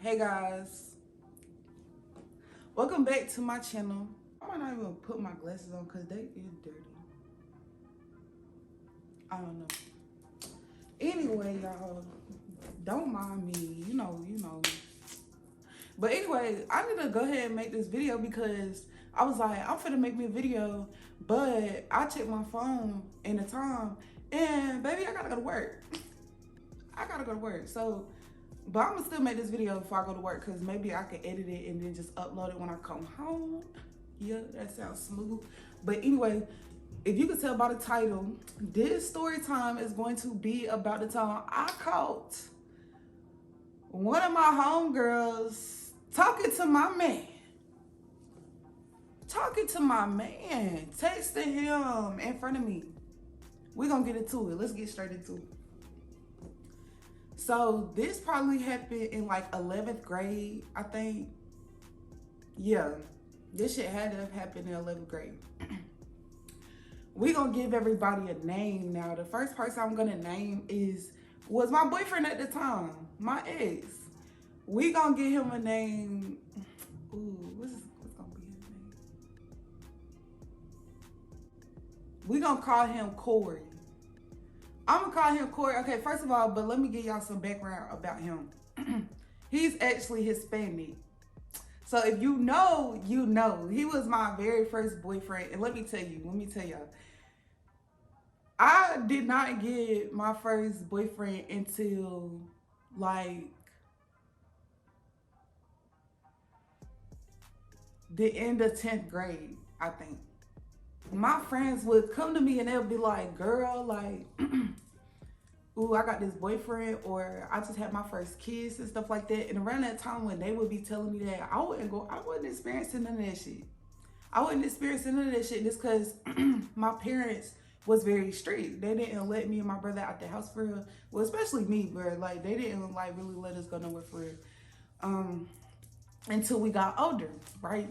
Hey guys, welcome back to my channel. I might not even put my glasses on because they is dirty. I don't know. Anyway, y'all, don't mind me. You know. But anyway, I need to go ahead and make this video because I was like, I'm finna make me a video, but I checked my phone in the time, and baby, I gotta go to work. I gotta go to work. So, but I'm gonna still make this video before I go to work because maybe I can edit it and then just upload it when I come home. Yeah, that sounds smooth. But anyway, if you can tell by the title, this story time is going to be about the time I caught one of my homegirls talking to my man. Texting him in front of me. We're gonna get into it. Let's get straight into it. So this probably happened in like 11th grade, I think. Yeah, this shit had to have happened in 11th grade. We gonna give everybody a name now. The first person I'm gonna name was my boyfriend at the time, my ex. We gonna give him a name. Ooh, what's gonna be his name? We gonna call him Corey. I'm gonna call him Corey. Okay, first of all, but let me give y'all some background about him. He's actually Hispanic. So if you know, you know. He was my very first boyfriend. And let me tell y'all. I did not get my first boyfriend until like the end of 10th grade, I think. My friends would come to me and they'll be like, girl, like, ooh, I got this boyfriend, or I just had my first kiss and stuff like that. And around that time when they would be telling me that, I wasn't experiencing none of that shit. Just because my parents was very strict. They didn't let me and my brother out the house for real. Well, especially me, bro. Like, they didn't like really let us go nowhere for real. Until we got older, right?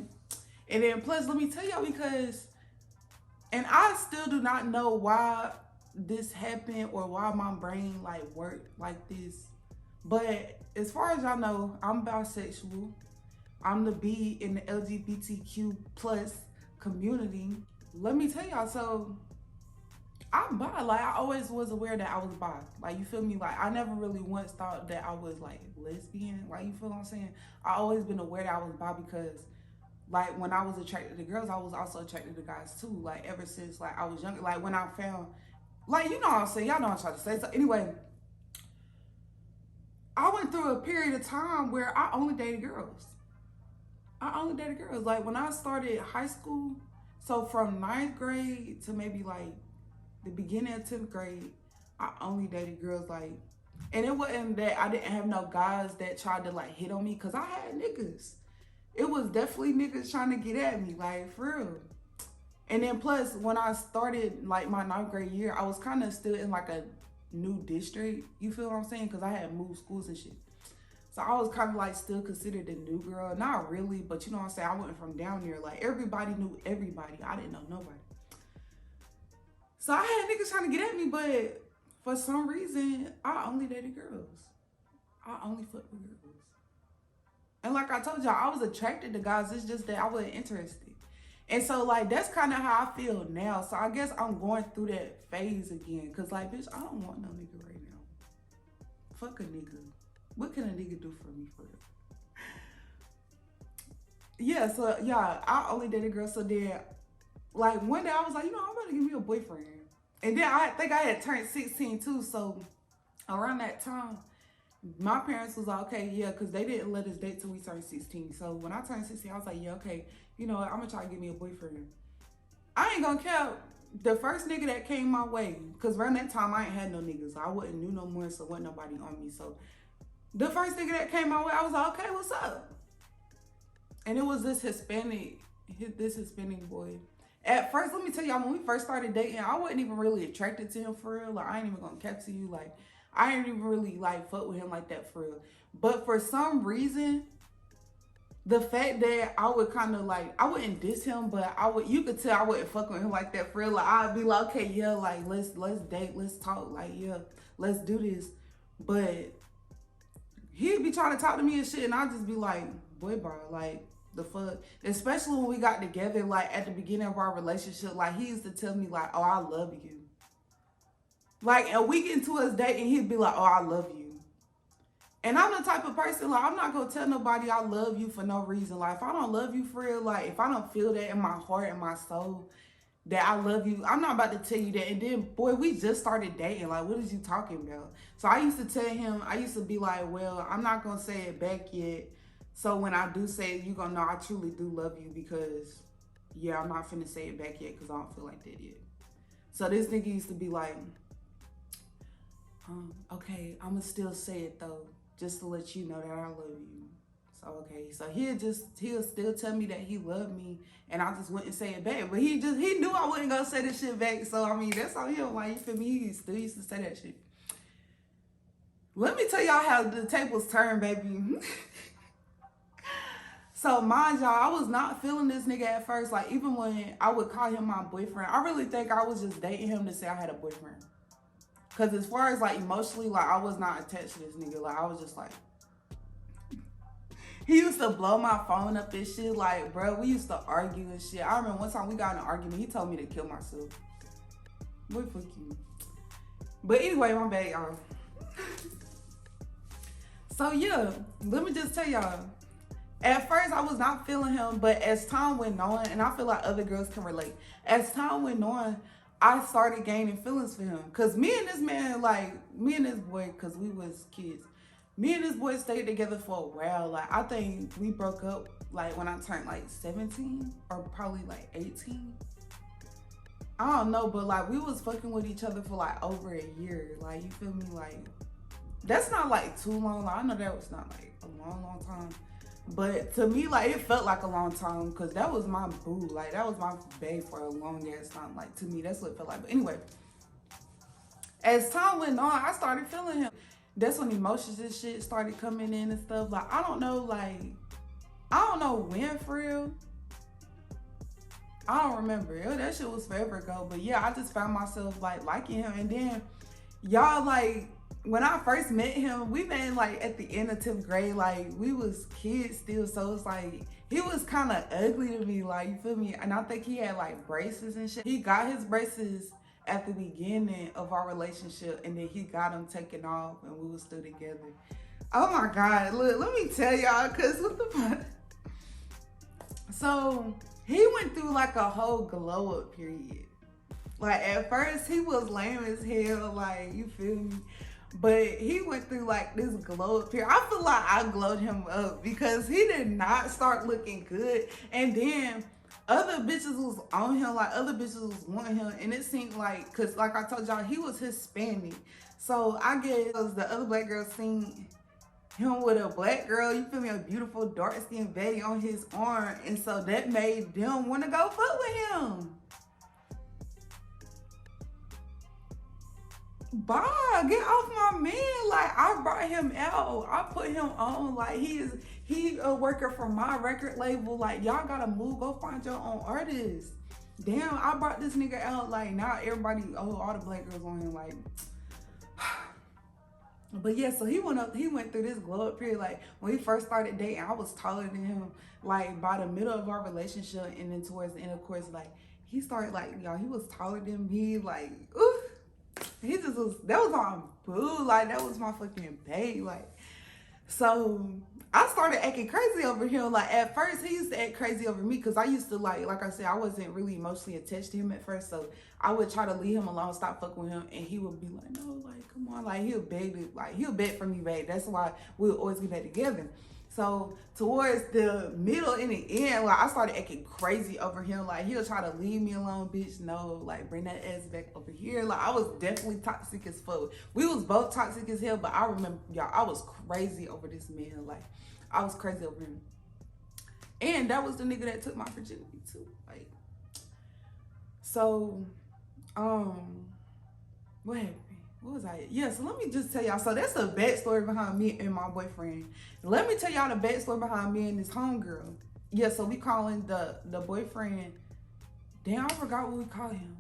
And then plus, let me tell y'all, because, and I still do not know why this happened or why my brain like worked like this. But as far as y'all know, I'm bisexual. I'm the B in the LGBTQ plus community. Let me tell y'all, so I'm bi. Like, I always was aware that I was bi. Like, you feel me? Like, I never really once thought that I was like lesbian. Like, you feel what I'm saying? I always been aware that I was bi because like when I was attracted to girls, I was also attracted to guys too. Like ever since like I was younger, like when I found, like, you know what I'm saying, y'all know what I'm trying to say. So anyway, I went through a period of time where I only dated girls. Like when I started high school, so from 9th grade to maybe like the beginning of 10th grade, I only dated girls. Like, and it wasn't that I didn't have no guys that tried to like hit on me, because I had niggas. It was definitely niggas trying to get at me, like, for real. And then plus, when I started, like, my 9th grade year, I was kind of still in, like, a new district. You feel what I'm saying? Because I had moved schools and shit. So I was kind of, like, still considered the new girl. Not really, but you know what I'm saying? I went from down there. Like, everybody knew everybody. I didn't know nobody. So I had niggas trying to get at me, but for some reason, I only dated girls. I only fucked with girls. And like I told y'all, I was attracted to guys. It's just that I wasn't interested. And so, like, that's kind of how I feel now. So I guess I'm going through that phase again. Because, like, bitch, I don't want no nigga right now. Fuck a nigga. What can a nigga do for me, for real? Yeah, so, yeah, I only dated girls. So then, like, one day I was like, you know, I'm about to give me a boyfriend. And then I think I had turned 16 too. So around that time, my parents was like, okay, yeah, because they didn't let us date till we turned 16. So when I turned 16, I was like, yeah, okay, you know what, I'm going to try to get me a boyfriend. I ain't going to count the first nigga that came my way, because around that time, I ain't had no niggas. I wasn't knew no more, so wasn't nobody on me. So the first nigga that came my way, I was like, okay, what's up? And it was this Hispanic boy. At first, let me tell y'all, when we first started dating, I wasn't even really attracted to him for real. Like, I ain't even going to cap to you, like, I ain't even really like fuck with him like that for real. But for some reason, the fact that I would kind of like, I wouldn't diss him, but you could tell I wouldn't fuck with him like that for real. Like, I'd be like, okay, yeah, like, let's date, let's talk, like, yeah, let's do this. But he'd be trying to talk to me and shit, and I'd just be like, boy, bro, like, the fuck? Especially when we got together, like, at the beginning of our relationship, like, he used to tell me, like, oh, I love you. Like, a week into his date, and he'd be like, oh, I love you. And I'm the type of person, like, I'm not gonna tell nobody I love you for no reason. Like, if I don't love you for real, like, if I don't feel that in my heart and my soul, that I love you, I'm not about to tell you that. And then, boy, we just started dating. Like, what is you talking about? So I used to tell him, I used to be like, well, I'm not gonna say it back yet. So when I do say it, you gonna know I truly do love you, because, yeah, I'm not finna say it back yet because I don't feel like that yet. So this nigga used to be like, okay, I'm gonna still say it though, just to let you know that I love you. So, okay, so he'll still tell me that he loved me, and I just wouldn't say it back. But he knew I wasn't gonna say this shit back. So, I mean, that's on him. Like, you feel me? He still used to say that shit. Let me tell y'all how the tables turn, baby. So, mind y'all, I was not feeling this nigga at first. Like, even when I would call him my boyfriend, I really think I was just dating him to say I had a boyfriend. Because as far as, like, emotionally, like, I was not attached to this nigga. Like, I was just like... He used to blow my phone up and shit. Like, bro, we used to argue and shit. I remember one time we got in an argument. He told me to kill myself. Boy, fuck you. But anyway, my bad, y'all. So, yeah, let me just tell y'all. At first, I was not feeling him, but as time went on, and I feel like other girls can relate. As time went on, I started gaining feelings for him. Because me and this man, like, me and this boy, because we was kids, me and this boy stayed together for a while. Like, I think we broke up, like, when I turned, like, 17 or probably, like, 18. I don't know, but, like, we was fucking with each other for, like, over a year. Like, you feel me? Like, that's not, like, too long. Like, I know that was not, like, a long, long time. But to me, like, it felt like a long time because that was my boo. Like, that was my babe for a long ass time. Like, to me, that's what it felt like. But anyway, as time went on, I started feeling him. That's when emotions and shit started coming in and stuff. Like, I don't know when for real. I don't remember. That shit was forever ago. But yeah, I just found myself, like, liking him. And then, y'all, like, when I first met him, we met, like, at the end of 10th grade. Like, we was kids still. So it's like, he was kind of ugly to me. Like, you feel me? And I think he had, like, braces and shit. He got his braces at the beginning of our relationship, and then he got them taken off, and we were still together. Oh my God, look, let me tell y'all, cause what the fuck? So he went through like a whole glow up period. Like, at first he was lame as hell, like, you feel me? But he went through like this glow up period. I feel like I glowed him up because he did not start looking good, and then other bitches was on him, like, other bitches was wanting him, and it seemed like, cause like I told y'all, he was Hispanic. So I guess the other black girls seen him with a black girl, you feel me, a beautiful dark-skinned baby on his arm, and so that made them want to go fuck with him. Bye, get off my man. Like, I brought him out. I put him on. Like, he a worker for my record label. Like, y'all gotta move, go find your own artist. Damn, I brought this nigga out. Like, now everybody, all the black girls on him. Like, but yeah, so he went through this glow up period. Like, when we first started dating, I was taller than him. Like, by the middle of our relationship, and then towards the end, of course, like, he started, like, y'all, he was taller than me. Like, ooh. He just was, that was my boo, like, that was my fucking babe, like. So I started acting crazy over him. Like, at first he used to act crazy over me because I used to, like I said, I wasn't really emotionally attached to him at first. So I would try to leave him alone, stop fucking with him, and he would be like, no, like, come on, like, he'll beg for me, babe. That's why we'll always get back together. So towards the middle and the end, like, I started acting crazy over him. Like, he'll try to leave me alone, bitch. No, like, bring that ass back over here. Like, I was definitely toxic as fuck. We was both toxic as hell, but I remember, y'all, I was crazy over this man. Like, I was crazy over him. And that was the nigga that took my virginity too. Like, so, what happened? What was I? Yeah, so let me just tell y'all. So that's the backstory behind me and my boyfriend. Let me tell y'all the backstory behind me and this homegirl. Yeah, so we calling the boyfriend. Damn, I forgot what we call him.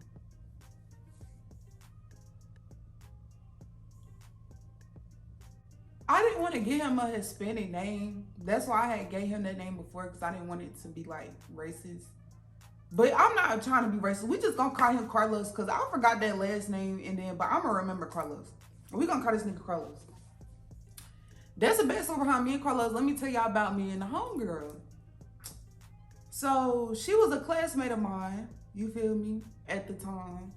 I didn't want to give him a Hispanic name. That's why I had gave him that name before, because I didn't want it to be like racist. But I'm not trying to be racist. We just gonna call him Carlos because I forgot that last name, and then but I'm gonna remember Carlos. We gonna call this nigga Carlos. That's the best over behind me and Carlos. Let me tell y'all about me and the homegirl. So she was a classmate of mine, you feel me, at the time.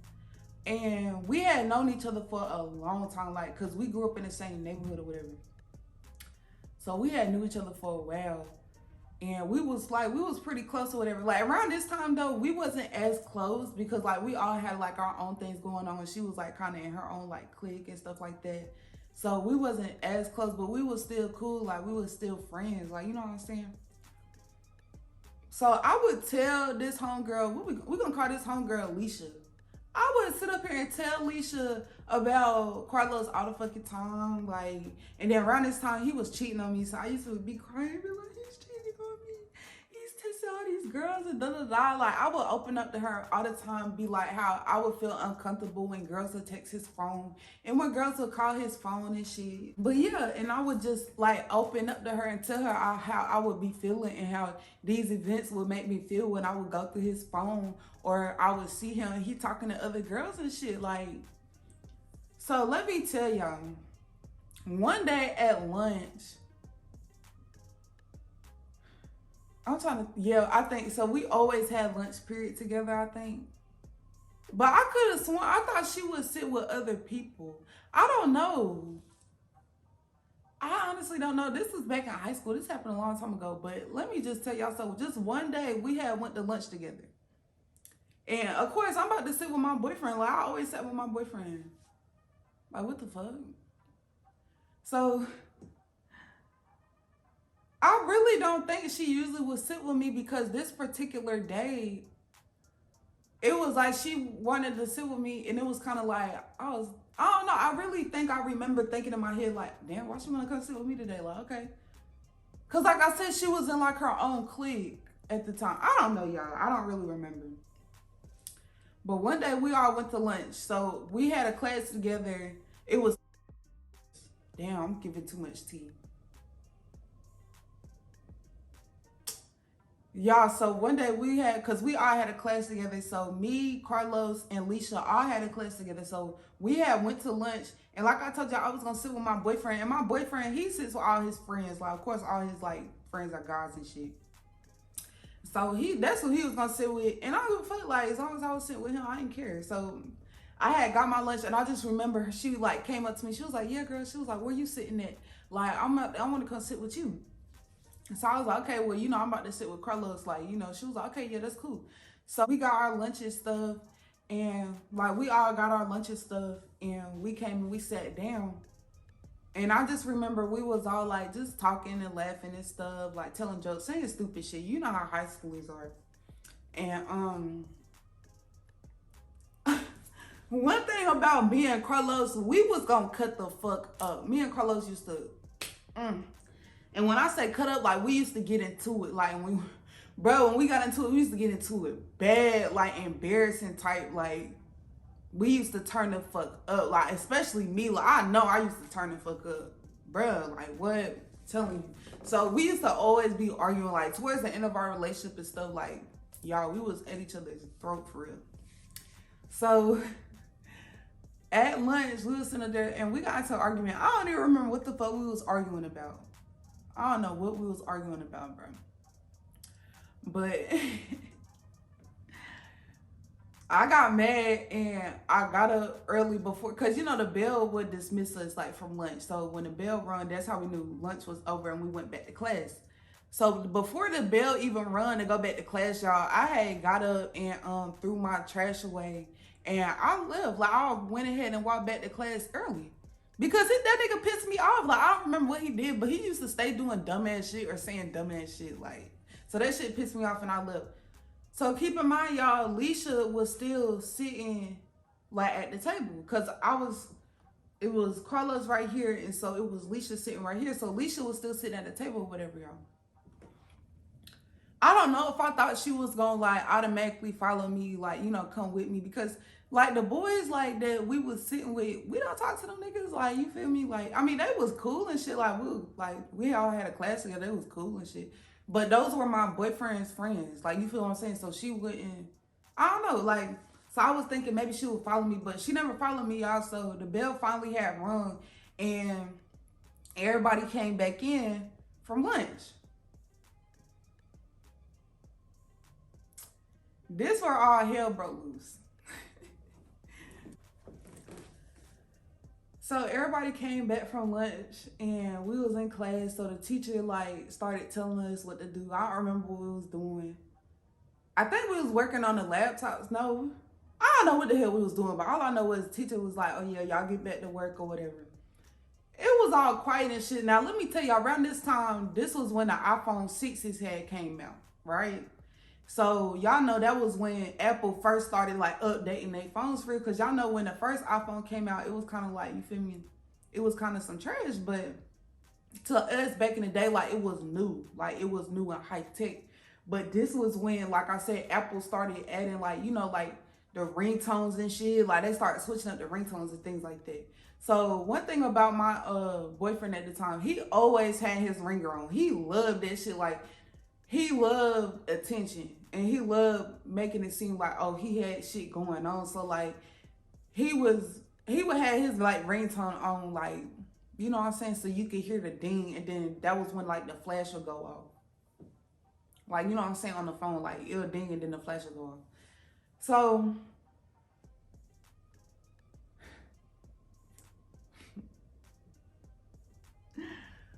And we had known each other for a long time, like, cause we grew up in the same neighborhood or whatever. So we had knew each other for a while. And we was pretty close or whatever. Like around this time though, we wasn't as close because like we all had like our own things going on. And she was like kind of in her own like clique and stuff like that. So we wasn't as close, but we was still cool. Like we was still friends. Like, you know what I'm saying? So I would tell this homegirl, we gonna call this homegirl Alicia. I would sit up here and tell Alicia about Carlos all the fucking time. Like, and then around this time he was cheating on me. So I used to be crying, be like, he's cheating on me. He's texting all these girls and da da da. Like I would open up to her all the time, be like how I would feel uncomfortable when girls would text his phone and when girls would call his phone and shit. But yeah, and I would just like open up to her and tell her how I would be feeling and how these events would make me feel when I would go through his phone or I would see him and he talking to other girls and shit. Like, so let me tell y'all, one day at lunch, I think, so we always had lunch period together, I think. But I could have sworn, I thought she would sit with other people. I don't know. I honestly don't know. This was back in high school. This happened a long time ago. But let me just tell y'all, so just one day we had went to lunch together. And of course, I'm about to sit with my boyfriend. Like I always sat with my boyfriend. Like, what the fuck? So I really don't think she usually would sit with me because this particular day, it was like she wanted to sit with me and it was kind of like, I don't know. I really think I remember thinking in my head like, damn, why she want to come sit with me today? Like, okay. Because like I said, she was in like her own clique at the time. I don't know, y'all. I don't really remember. But one day we all went to lunch. So we had a class together. It was, damn, I'm giving too much tea. Y'all, so one day we had, because we all had a class together. So me, Carlos, and Leisha all had a class together. So we had went to lunch. And like I told y'all, I was going to sit with my boyfriend. And my boyfriend, he sits with all his friends. Like, of course, all his, like, friends are guys and shit. So that's who he was going to sit with. And I don't give a fuck. Like, as long as I was sitting with him, I didn't care. So I had got my lunch. And I just remember she, like, came up to me. She was like, yeah, girl. She was like, where you sitting at? Like, I want to come sit with you. So I was like, okay, well, you know, I'm about to sit with Carlos. Like, you know, she was like, okay, yeah, that's cool. So we got our lunch and stuff. And, like, we all got our lunch and stuff. And we came and we sat down. And I just remember we was all, like, just talking and laughing and stuff. Like, telling jokes, saying stupid shit. You know how high schoolers are. And, one thing about me and Carlos, we was gonna cut the fuck up. Me and Carlos used to, And when I say cut up, like, we used to get into it. Like, when we got into it, we used to get into it bad, like, embarrassing type. Like, we used to turn the fuck up. Like, especially me. Like, I know I used to turn the fuck up. Bruh, like, what? I'm telling you. So, we used to always be arguing, like, towards the end of our relationship and stuff. Like, y'all, we was at each other's throat for real. So, at lunch, we was sitting there, and we got into an argument. I don't even remember what the fuck we was arguing about. I don't know what we was arguing about, bro. But I got mad and I got up early before, because, you know, the bell would dismiss us, like, from lunch. So when the bell rung, that's how we knew lunch was over and we went back to class. So before the bell even rung to go back to class, y'all, I had got up and threw my trash away. And I left. Like, I went ahead and walked back to class early. Because that nigga pissed me off. Like, I don't remember what he did, but he used to stay doing dumbass shit or saying dumbass shit. Like, so that shit pissed me off and I left. So keep in mind, y'all, Leisha was still sitting, like, at the table. Because it was Carlos right here, and so it was Leisha sitting right here. So Leisha was still sitting at the table or whatever, y'all. I don't know if I thought she was gonna like automatically follow me, like, you know, come with me, because like the boys like that we was sitting with, we don't talk to them niggas, like, you feel me? Like, I mean, they was cool and shit, we all had a class together, they was cool and shit. But those were my boyfriend's friends. Like, you feel what I'm saying? So she wouldn't, I don't know, like, so I was thinking maybe she would follow me, but she never followed me, y'all. So the bell finally had rung and everybody came back in from lunch. This where all hell broke loose. So everybody came back from lunch and we was in class. So the teacher like started telling us what to do. I don't remember what we was doing. I think we was working on the laptops. No, I don't know what the hell we was doing, but all I know was the teacher was like, oh yeah, y'all get back to work or whatever. It was all quiet and shit. Now let me tell y'all, around this time, this was when the iPhone 6s had came out, right? So y'all know that was when Apple first started like updating their phones for it. Cause y'all know when the first iPhone came out, it was kind of like, you feel me? It was kind of some trash, but to us back in the day, like it was new. Like it was new and high tech. But this was when, like I said, Apple started adding like, you know, like the ringtones and shit. Like they started switching up the ringtones and things like that. So one thing about my boyfriend at the time, he always had his ringer on. He loved that shit. Like he loved attention and he loved making it seem like, oh, he had shit going on. So like he would have his like ringtone on, like, you know what I'm saying? So you could hear the ding, and then that was when like the flash would go off. Like, you know what I'm saying, on the phone, like it'll ding and then the flash will go off. So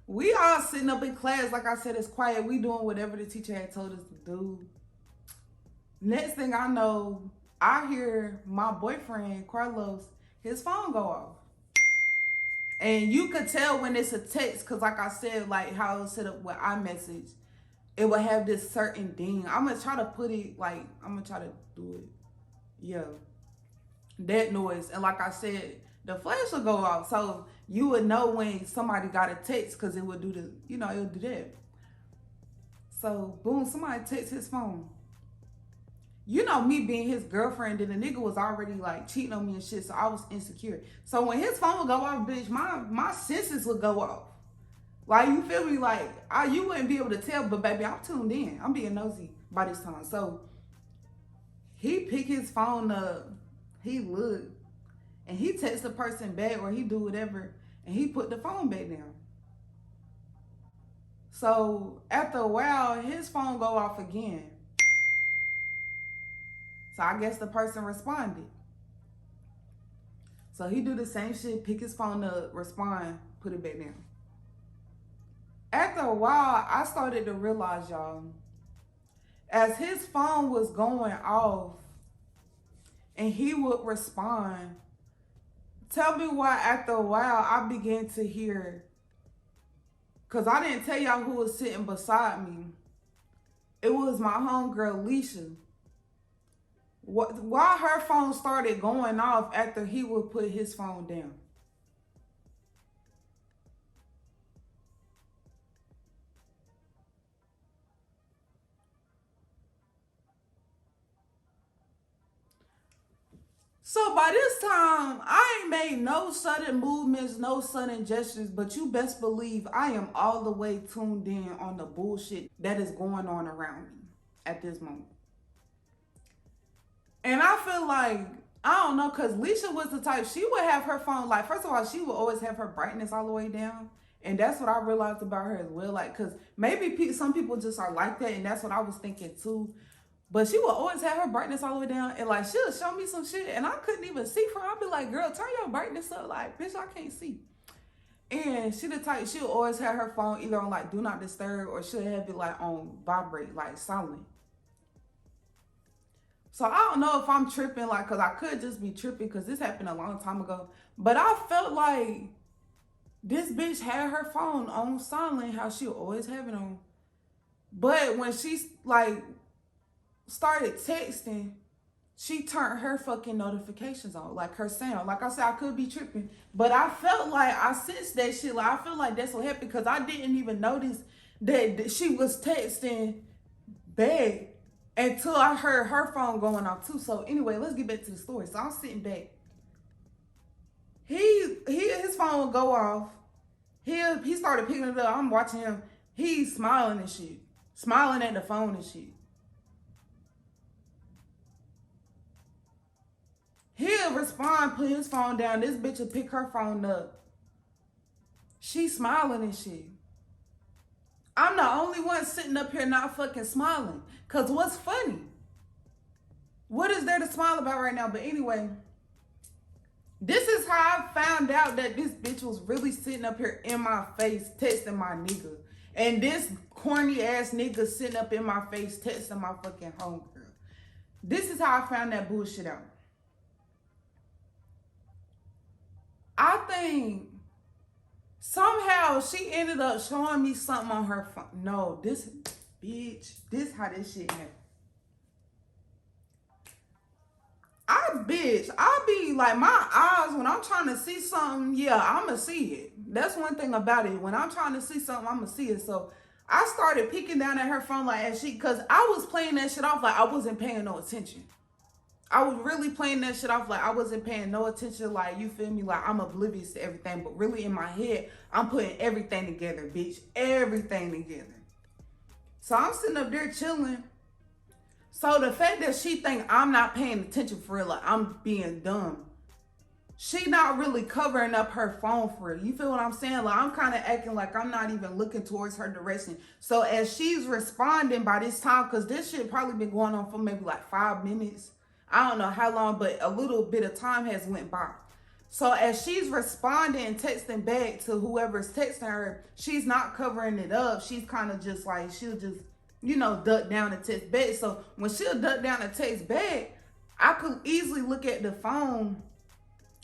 we all sitting up in class, like I said, it's quiet. We doing whatever the teacher had told us to do. Next thing I know, I hear my boyfriend, Carlos, his phone go off. And you could tell when it's a text, because like I said, like how it was set up with iMessage, it would have this certain ding. I'm going to try to put it, like, I'm going to try to do it. Yeah. That noise. And like I said, the flash will go off. So you would know when somebody got a text, because it would do the, you know, it would do that. So boom, somebody texts his phone. You know, me being his girlfriend, and the nigga was already like cheating on me and shit, so I was insecure. So when his phone would go off, bitch, my senses would go off. Like, you feel me? Like, you wouldn't be able to tell, but baby, I'm tuned in. I'm being nosy by this time. So he picked his phone up, he looked, and he text the person back, or he do whatever, and he put the phone back down. So after a while, his phone go off again. So I guess the person responded. So he do the same shit, pick his phone up, respond, put it back down. After a while, I started to realize, y'all, as his phone was going off and he would respond, tell me why after a while I began to hear, because I didn't tell y'all who was sitting beside me. It was my homegirl, Leisha. Why her phone started going off after he would put his phone down. So by this time, I ain't made no sudden movements, no sudden gestures, but you best believe I am all the way tuned in on the bullshit that is going on around me at this moment. And I feel like, I don't know, because Leisha was the type, she would have her phone, like, first of all, she would always have her brightness all the way down. And that's what I realized about her as well. Like, because maybe some people just are like that, and that's what I was thinking too. But she would always have her brightness all the way down, and like she'll show me some shit and I couldn't even see for her. I'd be like, girl, turn your brightness up. Like, bitch, I can't see. And she the type, she'll always have her phone either on like do not disturb, or she'll have it like on vibrate, like silent. So I don't know if I'm tripping, like, because I could just be tripping because this happened a long time ago. But I felt like this bitch had her phone on silent, how she'll always have it on. But when she like started texting, she turned her fucking notifications on, like her sound. Like I said, I could be tripping, but I felt like I sensed that shit. Like I feel like that's what happened, because I didn't even notice that she was texting back until I heard her phone going off too. So anyway, let's get back to the story. So I'm sitting back. His phone would go off. He started picking it up. I'm watching him. He's smiling and shit. Smiling at the phone and shit. He'll respond, put his phone down. This bitch will pick her phone up. She's smiling and shit. I'm the only one sitting up here not fucking smiling. Cause what's funny? What is there to smile about right now? But anyway, this is how I found out that this bitch was really sitting up here in my face texting my nigga. And this corny ass nigga sitting up in my face texting my fucking homegirl. This is how I found that bullshit out. I think somehow she ended up showing me something on her phone. No, this how this shit happened. I be like, my eyes, when I'm trying to see something, yeah, I'ma see it. That's one thing about it. When I'm trying to see something, I'ma see it. So I started peeking down at her phone like, cause I was playing that shit off like I wasn't paying no attention. I was really playing that shit off like I wasn't paying no attention, like, you feel me? Like, I'm oblivious to everything. But really in my head, I'm putting everything together, bitch. Everything together. So I'm sitting up there chilling. So the fact that she think I'm not paying attention for real, like I'm being dumb. She not really covering up her phone for real. You feel what I'm saying? Like, I'm kind of acting like I'm not even looking towards her direction. So as she's responding by this time, because this shit probably been going on for maybe like 5 minutes. I don't know how long, but a little bit of time has went by. So as she's responding and texting back to whoever's texting her, she's not covering it up. She's kind of just like, she'll just, you know, duck down and text back. So when she'll duck down and text back, I could easily look at the phone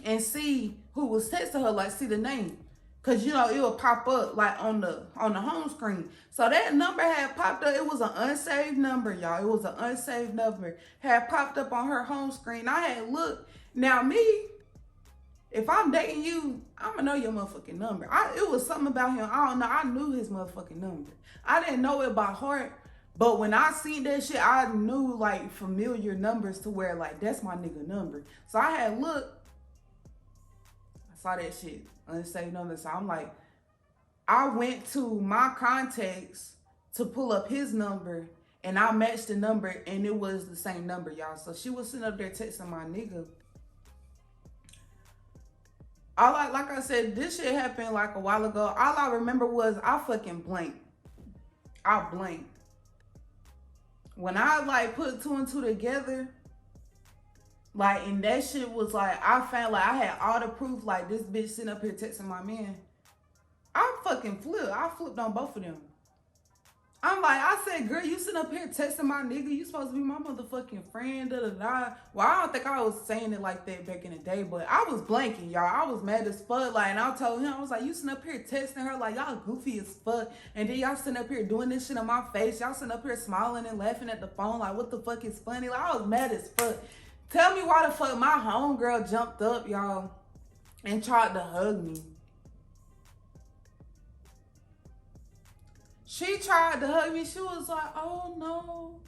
and see who was texting her, like see the name. Cause you know, it will pop up like on the home screen. So that number had popped up. It was an unsaved number, y'all. It was an unsaved number. Had popped up on her home screen. I had looked. Now me, if I'm dating you, I'ma know your motherfucking number. It was something about him. I don't know. I knew his motherfucking number. I didn't know it by heart. But when I seen that shit, I knew like familiar numbers to where like that's my nigga number. So I had looked. I saw that shit. Unsaved number. So I'm like, I went to my contacts to pull up his number and I matched the number and it was the same number, y'all. So she was sitting up there texting my nigga. Like I said, this shit happened like a while ago. All I remember was I fucking blanked. I blanked. When I like put 2 and 2 together, like, and that shit was like, I found like I had all the proof, like this bitch sitting up here texting my man. I fucking flipped. I flipped on both of them. I'm like, I said, girl, you sitting up here texting my nigga. You supposed to be my motherfucking friend, da da da. Well, I don't think I was saying it like that back in the day, but I was blanking, y'all. I was mad as fuck. Like, and I told him, I was like, you sitting up here texting her, like, y'all goofy as fuck. And then y'all sitting up here doing this shit in my face. Y'all sitting up here smiling and laughing at the phone, like, what the fuck is funny? Like, I was mad as fuck. Tell me why the fuck my homegirl jumped up, y'all, and tried to hug me. She tried to hug me. She was like, oh no,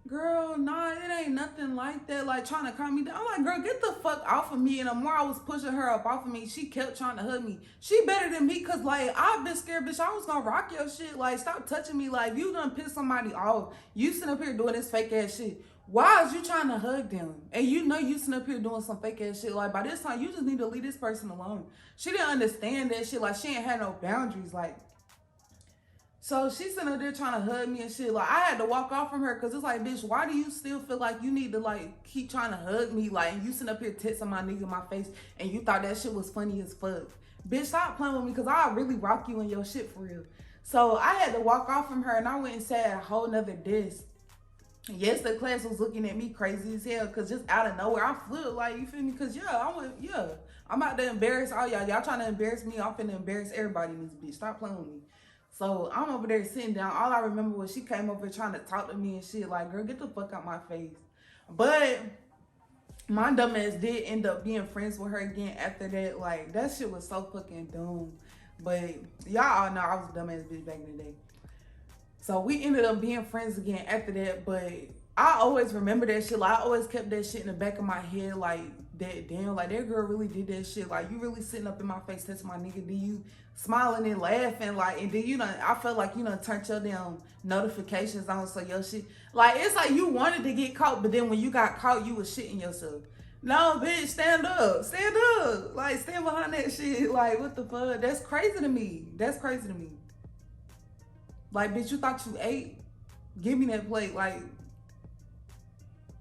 girl, nah, it ain't nothing like that. Like trying to calm me down. I'm like, girl, get the fuck off of me. And the more I was pushing her up off of me, she kept trying to hug me. She better than me, cause like, I've been scared, bitch. I was gonna rock your shit. Like, stop touching me. Like, you done pissed somebody off. You sitting up here doing this fake ass shit. Why is you trying to hug them? And you know you sitting up here doing some fake ass shit. Like, by this time, you just need to leave this person alone. She didn't understand that shit. Like, she ain't had no boundaries. Like, so she's sitting up there trying to hug me and shit. Like, I had to walk off from her because it's like, bitch, why do you still feel like you need to, like, keep trying to hug me? Like, you sitting up here texting my nigga in my face and you thought that shit was funny as fuck. Bitch, stop playing with me because I really rock you in your shit for real. So I had to walk off from her and I went and sat at a whole nother desk. Yes, the class was looking at me crazy as hell because just out of nowhere, I flew, like, you feel me? Because, I'm about to embarrass all y'all. Y'all trying to embarrass me. I'm finna embarrass everybody in this bitch. Stop playing with me. So I'm over there sitting down. All I remember was she came over trying to talk to me and shit. Like, girl, get the fuck out my face. But my dumb ass did end up being friends with her again after that. Like, that shit was so fucking dumb. But y'all all know I was a dumb ass bitch back in the day. So we ended up being friends again after that, but I always remember that shit. Like, I always kept that shit in the back of my head, like, that damn, like, that girl really did that shit. Like, you really sitting up in my face testing my nigga, then you smiling and laughing, like, and then you know, I felt like you know, turned your damn notifications on, so your shit, like, it's like you wanted to get caught, but then when you got caught, you was shitting yourself. No, bitch, stand up, like, stand behind that shit. Like, what the fuck? That's crazy to me. That's crazy to me. Like, bitch, you thought you ate? Give me that plate. Like,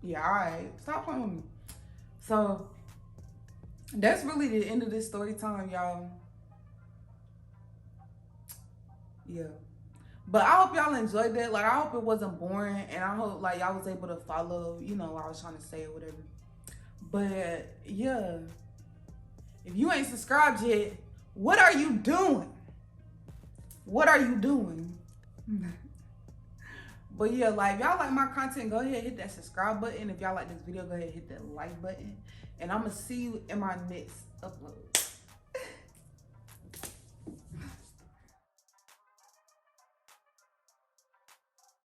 yeah, all right. Stop playing with me. So, that's really the end of this story time, y'all. Yeah. But I hope y'all enjoyed that. Like, I hope it wasn't boring. And I hope, like, y'all was able to follow, you know, what I was trying to say or whatever. But, yeah. If you ain't subscribed yet, what are you doing? What are you doing? But yeah, like, if y'all like my content, go ahead, hit that subscribe button. If y'all like this video, go ahead, hit that like button. And I'm gonna see you in my next upload.